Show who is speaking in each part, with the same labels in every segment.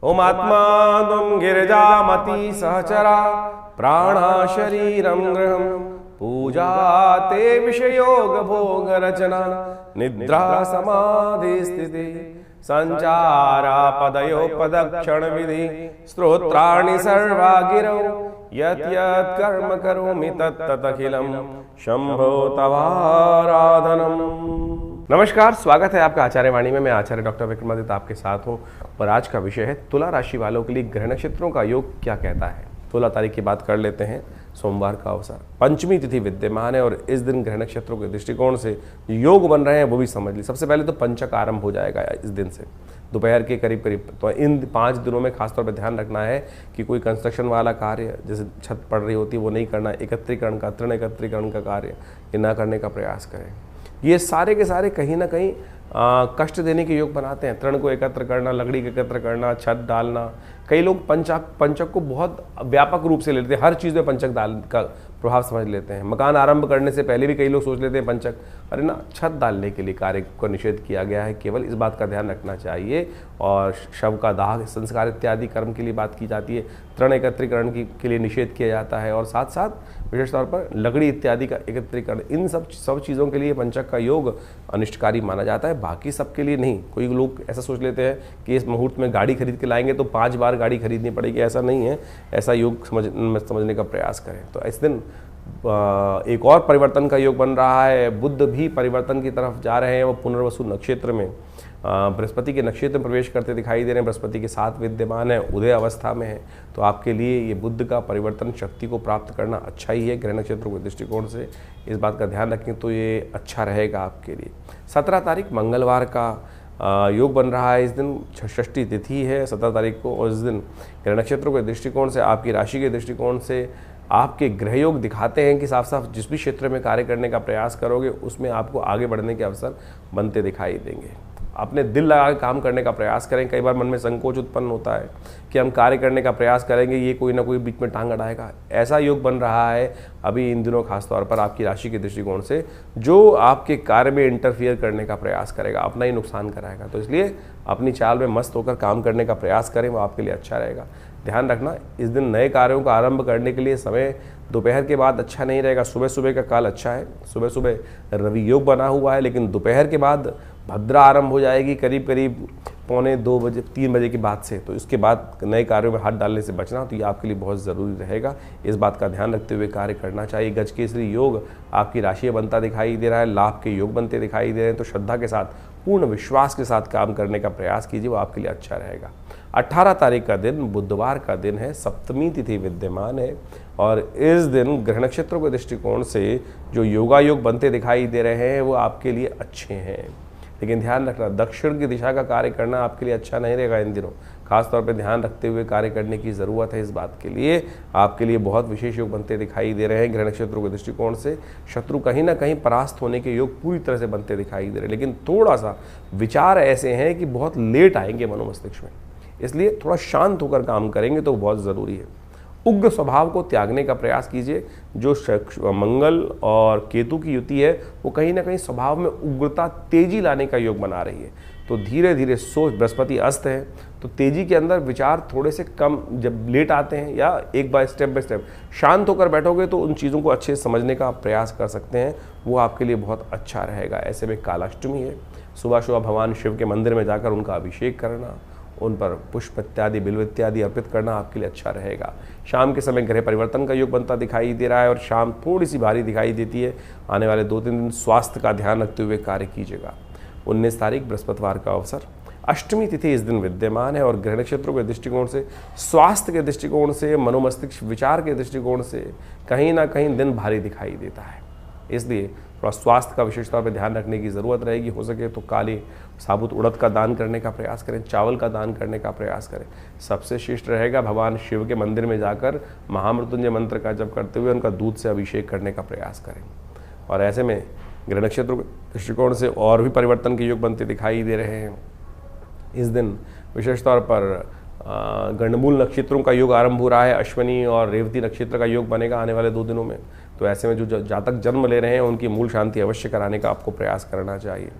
Speaker 1: ओमात्मा गिरिजामती सहचरा प्राणा शरीरं गृहं पूजा ते विषयोग भोग रचना निद्रा समाधि स्थिति संचारा पदयो पदक्षण विधि स्तोत्राणि सर्वा गिरौ यत् यत् कर्म करोमि तत् तत् अखिलम् शंभो तवाराधनम्। नमस्कार, स्वागत है आपका आचार्य वाणी में। मैं आचार्य डॉक्टर विक्रमादित्य आपके साथ हूँ और आज का विषय है तुला राशि वालों के लिए ग्रह नक्षत्रों का योग क्या कहता है। 16 तारीख की बात कर लेते हैं। सोमवार का अवसर, पंचमी तिथि विद्यमान है और इस दिन ग्रह नक्षत्रों के दृष्टिकोण से योग बन रहे हैं वो भी समझ ली। सबसे पहले तो पंचक आरंभ हो जाएगा इस दिन से दोपहर के करीब करीब। तो इन 5 दिनों में खासतौर पर ध्यान रखना है कि कोई कंस्ट्रक्शन वाला कार्य जैसे छत पड़ रही होती है वो नहीं करना। एकत्रीकरण का, तृण एकत्रीकरण का कार्य ये ना करने का प्रयास करें। ये सारे के सारे कहीं ना कहीं कष्ट देने के योग बनाते हैं। तृण को एकत्र करना, लकड़ी को एकत्र करना, छत डालना। कई लोग पंचक को बहुत व्यापक रूप से लेते हैं, हर चीज़ में पंचक डाल का प्रभाव समझ लेते हैं। मकान आरंभ करने से पहले भी कई लोग सोच लेते हैं पंचक, अरे ना, छत डालने के लिए कार्य को निषेध किया गया है। केवल इस बात का ध्यान रखना चाहिए। और शव का दाह संस्कार इत्यादि कर्म के लिए बात की जाती है। तृण एकत्रीकरण के लिए निषेध किया जाता है और साथ साथ विशेष तौर पर लकड़ी इत्यादि का एकत्रीकरण, इन सब चीज़ों के लिए पंचक का योग अनिष्टकारी माना जाता है। बाकी सब के लिए नहीं। कोई लोग ऐसा सोच लेते हैं कि इस मुहूर्त में गाड़ी खरीद के लाएंगे तो 5 बार गाड़ी खरीदनी पड़ेगी, ऐसा नहीं है। ऐसा योग समझने का प्रयास करें। तो इस दिन एक और परिवर्तन का योग बन रहा है। बुध भी परिवर्तन की तरफ जा रहे हैं। वो पुनर्वसु नक्षत्र में बृहस्पति के नक्षत्र में प्रवेश करते दिखाई दे रहे हैं। बृहस्पति के साथ विद्यमान है, उदय अवस्था में है। तो आपके लिए ये बुध का परिवर्तन शक्ति को प्राप्त करना अच्छा ही है। ग्रह नक्षत्रों के दृष्टिकोण से इस बात का ध्यान रखें तो ये अच्छा रहेगा आपके लिए। 17 तारीख मंगलवार का योग बन रहा है। इस दिन षष्ठी तिथि है 17 तारीख को। और इस दिन ग्रह नक्षत्रों के दृष्टिकोण से, आपकी राशि के दृष्टिकोण से आपके ग्रह योग दिखाते हैं कि साफ साफ जिस भी क्षेत्र में कार्य करने का प्रयास करोगे उसमें आपको आगे बढ़ने के अवसर बनते दिखाई देंगे। अपने दिल लगा काम करने का प्रयास करें। कई बार मन में संकोच उत्पन्न होता है कि हम कार्य करने का प्रयास करेंगे, ये कोई ना कोई बीच में टांग अड़ाएगा। ऐसा योग बन रहा है अभी इन दिनों खासतौर पर आपकी राशि के दृष्टिकोण से, जो आपके कार्य में इंटरफियर करने का प्रयास करेगा, अपना ही नुकसान कराएगा। तो इसलिए अपनी चाल में मस्त होकर काम करने का प्रयास करें, वो आपके लिए अच्छा रहेगा। ध्यान रखना, इस दिन नए कार्यों का आरंभ करने के लिए समय दोपहर के बाद अच्छा नहीं रहेगा। सुबह सुबह का काल अच्छा है। सुबह सुबह रवि योग बना हुआ है, लेकिन दोपहर के बाद भद्रा आरंभ हो जाएगी करीब करीब 2:45 3 बजे के बाद से। तो इसके बाद नए कार्यों में हाथ डालने से बचना, तो ये आपके लिए बहुत ज़रूरी रहेगा। इस बात का ध्यान रखते हुए कार्य करना चाहिए। गजकेसरी योग आपकी राशि में बनता दिखाई दे रहा है। लाभ के योग बनते दिखाई दे रहे हैं। तो श्रद्धा के साथ, पूर्ण विश्वास के साथ काम करने का प्रयास कीजिए, वो आपके लिए अच्छा रहेगा। 18 तारीख का दिन बुधवार का दिन है। सप्तमी तिथि विद्यमान है और इस दिन ग्रह नक्षत्रों के दृष्टिकोण से जो योगा योग बनते दिखाई दे रहे हैं वो आपके लिए अच्छे हैं। लेकिन ध्यान रखना, दक्षिण की दिशा का कार्य करना आपके लिए अच्छा नहीं रहेगा इन दिनों। खासतौर पर ध्यान रखते हुए कार्य करने की ज़रूरत है। इस बात के लिए आपके लिए बहुत विशेष योग बनते दिखाई दे रहे हैं। ग्रह नक्षत्रों के दृष्टिकोण से शत्रु कहीं ना कहीं परास्त होने के योग पूरी तरह से बनते दिखाई दे रहे हैं। लेकिन थोड़ा सा विचार ऐसे हैं कि बहुत लेट आएंगे मनोमस्तिष्क में, इसलिए थोड़ा शांत होकर काम करेंगे तो बहुत ज़रूरी है। उग्र स्वभाव को त्यागने का प्रयास कीजिए। जो मंगल और केतु की युति है वो कहीं ना कहीं स्वभाव में उग्रता, तेजी लाने का योग बना रही है। तो धीरे धीरे सोच, बृहस्पति अस्त है तो तेजी के अंदर विचार थोड़े से कम जब लेट आते हैं, या एक बार स्टेप बाय स्टेप शांत होकर बैठोगे तो उन चीज़ों को अच्छे से समझने का प्रयास कर सकते हैं। वो आपके लिए बहुत अच्छा रहेगा। ऐसे में कालाष्टमी है। सुबह सुबह भगवान शिव के मंदिर में जाकर उनका अभिषेक करना, उन पर पुष्प इत्यादि, बिल्व इत्यादि अर्पित करना आपके लिए अच्छा रहेगा। शाम के समय ग्रह परिवर्तन का योग बनता दिखाई दे रहा है और शाम थोड़ी सी भारी दिखाई देती है। आने वाले 2-3 दिन स्वास्थ्य का ध्यान रखते हुए कार्य कीजिएगा। 19 तारीख बृहस्पतिवार का अवसर, अष्टमी तिथि इस दिन विद्यमान है और ग्रह नक्षत्रों के दृष्टिकोण से, स्वास्थ्य के दृष्टिकोण से, मनोमस्तिष्क विचार के दृष्टिकोण से कहीं ना कहीं दिन भारी दिखाई देता है। इसलिए थोड़ा स्वास्थ्य का विशेष तौर पर ध्यान रखने की ज़रूरत रहेगी। हो सके तो काली साबुत उड़द का दान करने का प्रयास करें, चावल का दान करने का प्रयास करें। सबसे श्रेष्ठ रहेगा भगवान शिव के मंदिर में जाकर महामृत्युंजय मंत्र का जप करते हुए उनका दूध से अभिषेक करने का प्रयास करें। और ऐसे में ग्रह नक्षत्रों के दृष्टिकोण से और भी परिवर्तन के योग बनते दिखाई दे रहे हैं। इस दिन विशेष तौर पर गंडमूल नक्षत्रों का योग आरंभ हो रहा है। अश्विनी और रेवती नक्षत्र का योग बनेगा आने वाले 2 दिनों में। तो ऐसे में जो जातक जन्म ले रहे हैं उनकी मूल शांति अवश्य कराने का आपको प्रयास करना चाहिए।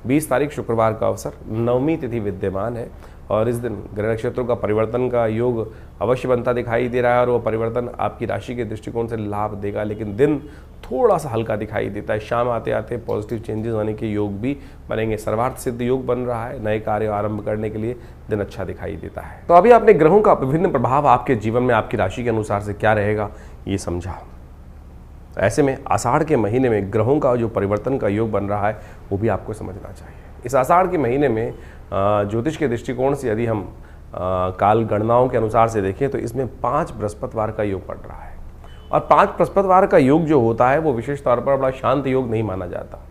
Speaker 1: 20 तारीख शुक्रवार का अवसर, नवमी तिथि विद्यमान है और इस दिन ग्रह नक्षत्रों का परिवर्तन का योग अवश्य बनता दिखाई दे रहा है और वो परिवर्तन आपकी राशि के दृष्टिकोण से लाभ देगा, लेकिन दिन थोड़ा सा हल्का दिखाई देता है। शाम आते आते पॉजिटिव चेंजेस होने के योग भी बनेंगे। सर्वार्थ सिद्ध योग बन रहा है, नए कार्य आरंभ करने के लिए दिन अच्छा दिखाई देता है। तो अभी आपने ग्रहों का विभिन्न प्रभाव आपके जीवन में आपकी राशि के अनुसार से क्या रहेगा ये समझा। ऐसे में आषाढ़ के महीने में ग्रहों का जो परिवर्तन का योग बन रहा है वो भी आपको समझना चाहिए। इस आषाढ़ के महीने में ज्योतिष के दृष्टिकोण से यदि हम काल गणनाओं के अनुसार से देखें तो इसमें 5 बृहस्पतिवार का योग पड़ रहा है और 5 बृहस्पतिवार का योग जो होता है वो विशेष तौर पर बड़ा शांत योग नहीं माना जाता।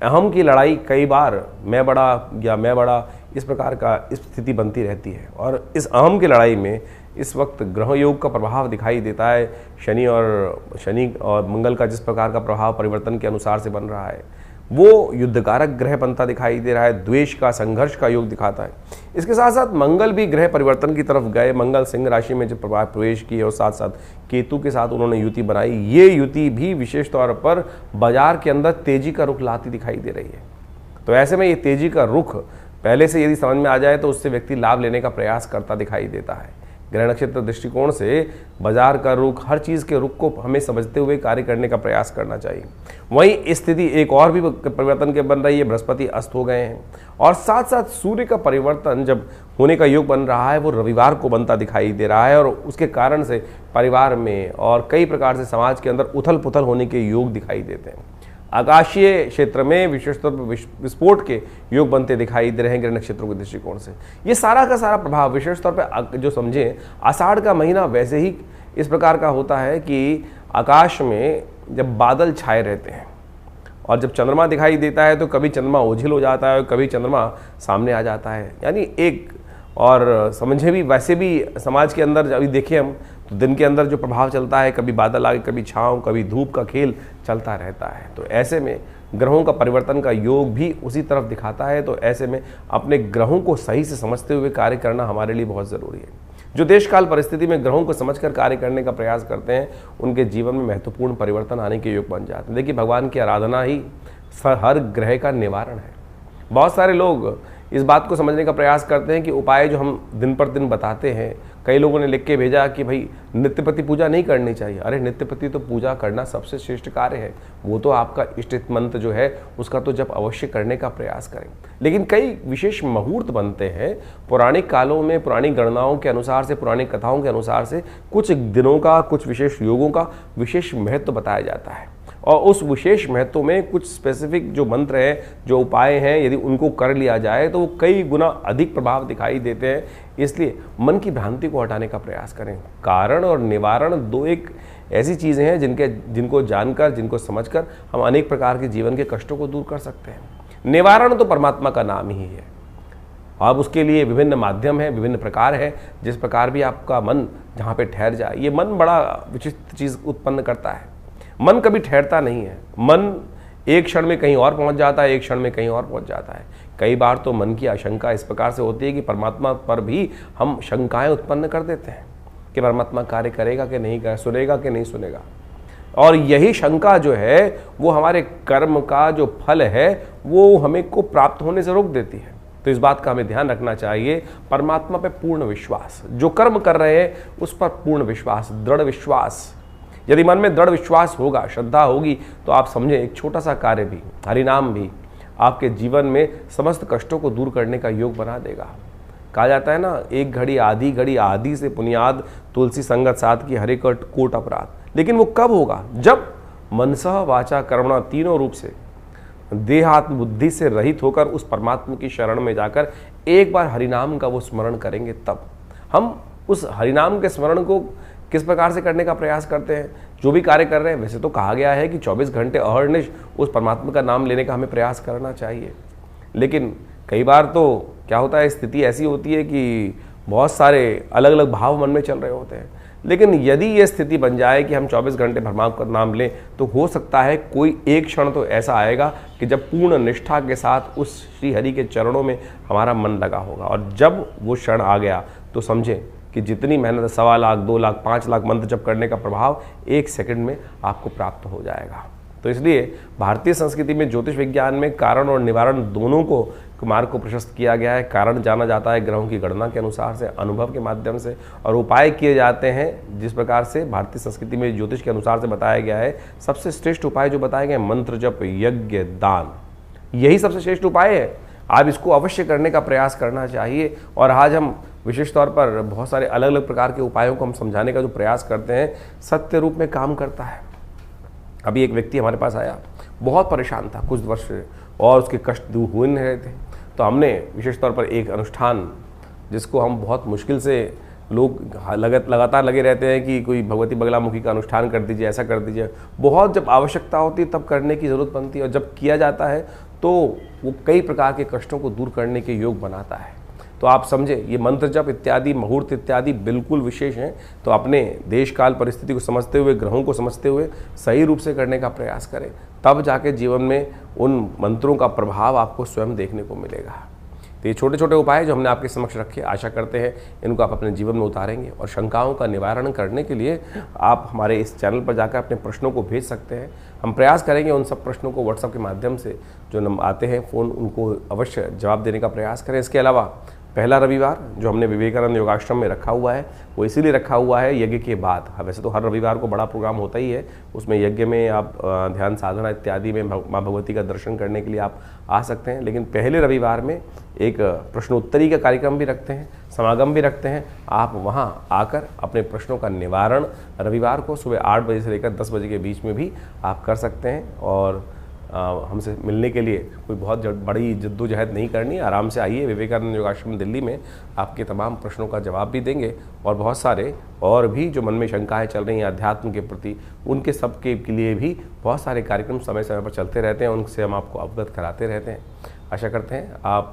Speaker 1: अहम की लड़ाई कई बार मैं बड़ा इस प्रकार का स्थिति बनती रहती है और इस अहम की लड़ाई में इस वक्त ग्रह योग का प्रभाव दिखाई देता है। शनि और मंगल का जिस प्रकार का प्रभाव परिवर्तन के अनुसार से बन रहा है वो युद्धकारक ग्रह बनता दिखाई दे रहा है, द्वेष का संघर्ष का योग दिखाता है। इसके साथ साथ मंगल भी ग्रह परिवर्तन की तरफ गए। मंगल सिंह राशि में जब प्रभाव प्रवेश किए और साथ साथ केतु के साथ उन्होंने युति बनाई। ये युति भी विशेष तौर पर बाजार के अंदर तेजी का रुख लाती दिखाई दे रही है। तो ऐसे में ये तेजी का रुख पहले से यदि समझ में आ जाए तो उससे व्यक्ति लाभ लेने का प्रयास करता दिखाई देता है। ग्रह नक्षत्र दृष्टिकोण से बाजार का रुख, हर चीज़ के रुख को हमें समझते हुए कार्य करने का प्रयास करना चाहिए। वहीं स्थिति एक और भी परिवर्तन के बन रही है, बृहस्पति अस्त हो गए हैं और साथ साथ सूर्य का परिवर्तन जब होने का योग बन रहा है वो रविवार को बनता दिखाई दे रहा है और उसके कारण से परिवार में और कई प्रकार से समाज के अंदर उथल पुथल होने के योग दिखाई देते हैं। आकाशीय क्षेत्र में विशेष तौर पर विस्फोट के योग बनते दिखाई दे रहे हैं ग्रह नक्षत्रों के दृष्टिकोण से। ये सारा का सारा प्रभाव विशेष तौर पर जो समझें, आषाढ़ का महीना वैसे ही इस प्रकार का होता है कि आकाश में जब बादल छाए रहते हैं और जब चंद्रमा दिखाई देता है तो कभी चंद्रमा ओझिल हो जाता है और कभी चंद्रमा सामने आ जाता है। यानी एक और समझे भी वैसे भी समाज के अंदर अभी देखें हम तो दिन के अंदर जो प्रभाव चलता है, कभी बादल आगे, कभी छाँव, कभी धूप का खेल चलता रहता है। तो ऐसे में ग्रहों का परिवर्तन का योग भी उसी तरफ दिखाता है। तो ऐसे में अपने ग्रहों को सही से समझते हुए कार्य करना हमारे लिए बहुत ज़रूरी है। जो देशकाल परिस्थिति में ग्रहों को समझकर कार्य करने का प्रयास करते हैं उनके जीवन में महत्वपूर्ण परिवर्तन आने के योग बन जाते हैं। देखिए, भगवान की आराधना ही हर ग्रह का निवारण है। बहुत सारे लोग इस बात को समझने का प्रयास करते हैं कि उपाय जो हम दिन पर दिन बताते हैं, कई लोगों ने लिख के भेजा कि भाई नित्यपति पूजा नहीं करनी चाहिए। अरे नित्यपति तो पूजा करना सबसे श्रेष्ठ कार्य है, वो तो आपका इष्ट मंत्र जो है उसका तो जब अवश्य करने का प्रयास करें। लेकिन कई विशेष मुहूर्त बनते हैं पौराणिक कालों में, पुरानी गणनाओं के अनुसार से, पुरानी कथाओं के अनुसार से कुछ दिनों का, कुछ विशेष योगों का विशेष महत्व बताया जाता है और उस विशेष महत्व में कुछ स्पेसिफिक जो मंत्र है, जो उपाय हैं, यदि उनको कर लिया जाए तो वो कई गुना अधिक प्रभाव दिखाई देते हैं। इसलिए मन की भ्रांति को हटाने का प्रयास करें। कारण और निवारण दो एक ऐसी चीज़ें हैं जिनको जानकर, जिनको समझकर हम अनेक प्रकार के जीवन के कष्टों को दूर कर सकते हैं। निवारण तो परमात्मा का नाम ही है। अब उसके लिए विभिन्न माध्यम हैं, विभिन्न प्रकार हैं। जिस प्रकार भी आपका मन जहाँ पे ठहर जाए, ये मन बड़ा विचित्र चीज़ उत्पन्न करता है। मन कभी ठहरता नहीं है। मन एक क्षण में कहीं और पहुंच जाता है, एक क्षण में कहीं और पहुंच जाता है। कई बार तो मन की आशंका इस प्रकार से होती है कि परमात्मा पर भी हम शंकाएं उत्पन्न कर देते हैं कि परमात्मा कार्य करेगा कि नहीं करेगा, सुनेगा कि नहीं सुनेगा। और यही शंका जो है वो हमारे कर्म का जो फल है वो हमें को प्राप्त होने से रोक देती है। तो इस बात का हमें ध्यान रखना चाहिए। परमात्मा पे पूर्ण विश्वास, जो कर्म कर रहे हैं उस पर पूर्ण विश्वास, दृढ़ विश्वास। यदि मन में दृढ़ विश्वास होगा, श्रद्धा होगी, तो आप समझें एक छोटा सा कार्य भी, हरिनाम भी आपके जीवन में समस्त कष्टों को दूर करने का योग बना देगा। कहा जाता है ना, एक घड़ी आदि से पुनियाद, तुलसी संगत साथ की हरे कोट अपराध। लेकिन वो कब होगा? जब मनसः वाचा कर्मणा तीनों रूप से देहात्म बुद्धि से रहित होकर उस परमात्मा की शरण में जाकर एक बार हरिनाम का वो स्मरण करेंगे। तब हम उस हरिनाम के स्मरण को किस प्रकार से करने का प्रयास करते हैं, जो भी कार्य कर रहे हैं। वैसे तो कहा गया है कि 24 घंटे अहर्निश उस परमात्मा का नाम लेने का हमें प्रयास करना चाहिए। लेकिन कई बार तो क्या होता है, स्थिति ऐसी होती है कि बहुत सारे अलग अलग भाव मन में चल रहे होते हैं। लेकिन यदि ये स्थिति बन जाए कि हम 24 घंटे परमात्मा का नाम लें, तो हो सकता है कोई एक क्षण तो ऐसा आएगा कि जब पूर्ण निष्ठा के साथ उस श्री हरि के चरणों में हमारा मन लगा होगा। और जब वो क्षण आ गया तो समझें कि जितनी मेहनत 1.25 लाख, 2 लाख, 5 लाख मंत्र जप करने का प्रभाव 1 सेकंड में आपको प्राप्त हो जाएगा। तो इसलिए भारतीय संस्कृति में ज्योतिष विज्ञान में कारण और निवारण दोनों को मार्ग को प्रशस्त किया गया है। कारण जाना जाता है ग्रहों की गणना के अनुसार से, अनुभव के माध्यम से, और उपाय किए जाते हैं जिस प्रकार से भारतीय संस्कृति में ज्योतिष के अनुसार से बताया गया है। सबसे श्रेष्ठ उपाय जो बताए गए मंत्र जप, यज्ञ, दान, यही सबसे श्रेष्ठ उपाय है। आप इसको अवश्य करने का प्रयास करना चाहिए। और आज हम विशेष तौर पर बहुत सारे अलग अलग प्रकार के उपायों को हम समझाने का जो प्रयास करते हैं, सत्य रूप में काम करता है। अभी एक व्यक्ति हमारे पास आया, बहुत परेशान था कुछ वर्ष से, और उसके कष्ट दूर हो नहीं रहे थे। तो हमने विशेष तौर पर एक अनुष्ठान, जिसको हम बहुत मुश्किल से, लोग लगातार लगे रहते हैं कि कोई भगवती बगलामुखी का अनुष्ठान कर दीजिए, ऐसा कर दीजिए, बहुत जब आवश्यकता होती है तब करने की ज़रूरत बनती है, और जब किया जाता है तो वो कई प्रकार के कष्टों को दूर करने के योग बनाता है। तो आप समझे, ये मंत्र जप इत्यादि, मुहूर्त इत्यादि बिल्कुल विशेष हैं। तो अपने देश काल परिस्थिति को समझते हुए, ग्रहों को समझते हुए सही रूप से करने का प्रयास करें, तब जाके जीवन में उन मंत्रों का प्रभाव आपको स्वयं देखने को मिलेगा। तो ये छोटे छोटे उपाय जो हमने आपके समक्ष रखे, आशा करते हैं इनको आप अपने जीवन में उतारेंगे। और शंकाओं का निवारण करने के लिए आप हमारे इस चैनल पर जाकर अपने प्रश्नों को भेज सकते हैं। हम प्रयास करेंगे उन सब प्रश्नों को व्हाट्सएप के माध्यम से जो आते हैं फ़ोन, उनको अवश्य जवाब देने का प्रयास करें। इसके अलावा पहला रविवार जो हमने विवेकानंद योगाश्रम में रखा हुआ है, वो इसीलिए रखा हुआ है यज्ञ के बाद। वैसे तो हर रविवार को बड़ा प्रोग्राम होता ही है, उसमें यज्ञ में आप ध्यान साधना इत्यादि में माँ भगवती का दर्शन करने के लिए आप आ सकते हैं। लेकिन पहले रविवार में एक प्रश्नोत्तरी का कार्यक्रम भी रखते हैं, समागम भी रखते हैं। आप वहाँ आकर अपने प्रश्नों का निवारण रविवार को सुबह 8 बजे से लेकर 10 बजे के बीच में भी आप कर सकते हैं। और हमसे मिलने के लिए कोई बहुत बड़ी जद्दोजहद नहीं करनी, आराम से आइए। विवेकानंद योगाश्रम दिल्ली में आपके तमाम प्रश्नों का जवाब भी देंगे, और बहुत सारे और भी जो मन में शंकाएं चल रही हैं अध्यात्म के प्रति, उनके सबके लिए भी बहुत सारे कार्यक्रम समय समय पर चलते रहते हैं, उनसे हम आपको अवगत कराते रहते हैं। आशा करते हैं आप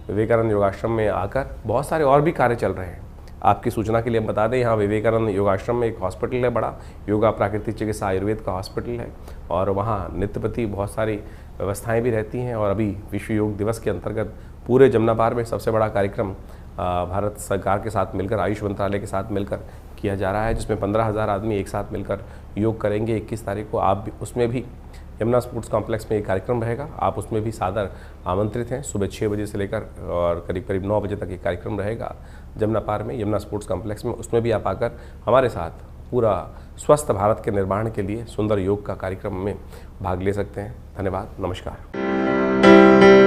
Speaker 1: विवेकानंद योगाश्रम में आकर, बहुत सारे और भी कार्य चल रहे हैं। आपकी सूचना के लिए हम बता दें, यहाँ विवेकानंद योगाश्रम में एक हॉस्पिटल है बड़ा, योगा प्राकृतिक चिकित्सा आयुर्वेद का हॉस्पिटल है, और वहाँ नित्य प्रति बहुत सारी व्यवस्थाएं भी रहती हैं। और अभी विश्व योग दिवस के अंतर्गत पूरे जमुना पार में सबसे बड़ा कार्यक्रम भारत सरकार के साथ मिलकर, आयुष मंत्रालय के साथ मिलकर किया जा रहा है, जिसमें 15,000 आदमी एक साथ मिलकर योग करेंगे। 21 तारीख को आप भी उसमें भी, यमुना स्पोर्ट्स कॉम्प्लेक्स में एक कार्यक्रम रहेगा, आप उसमें भी सादर आमंत्रित हैं। सुबह 6 बजे से लेकर और करीब करीब 9 बजे तक एक कार्यक्रम रहेगा जमुना पार में, यमुना स्पोर्ट्स कॉम्प्लेक्स में। उसमें भी आप आकर हमारे साथ पूरा स्वस्थ भारत के निर्माण के लिए सुंदर योग का कार्यक्रम में भाग ले सकते हैं। धन्यवाद, नमस्कार।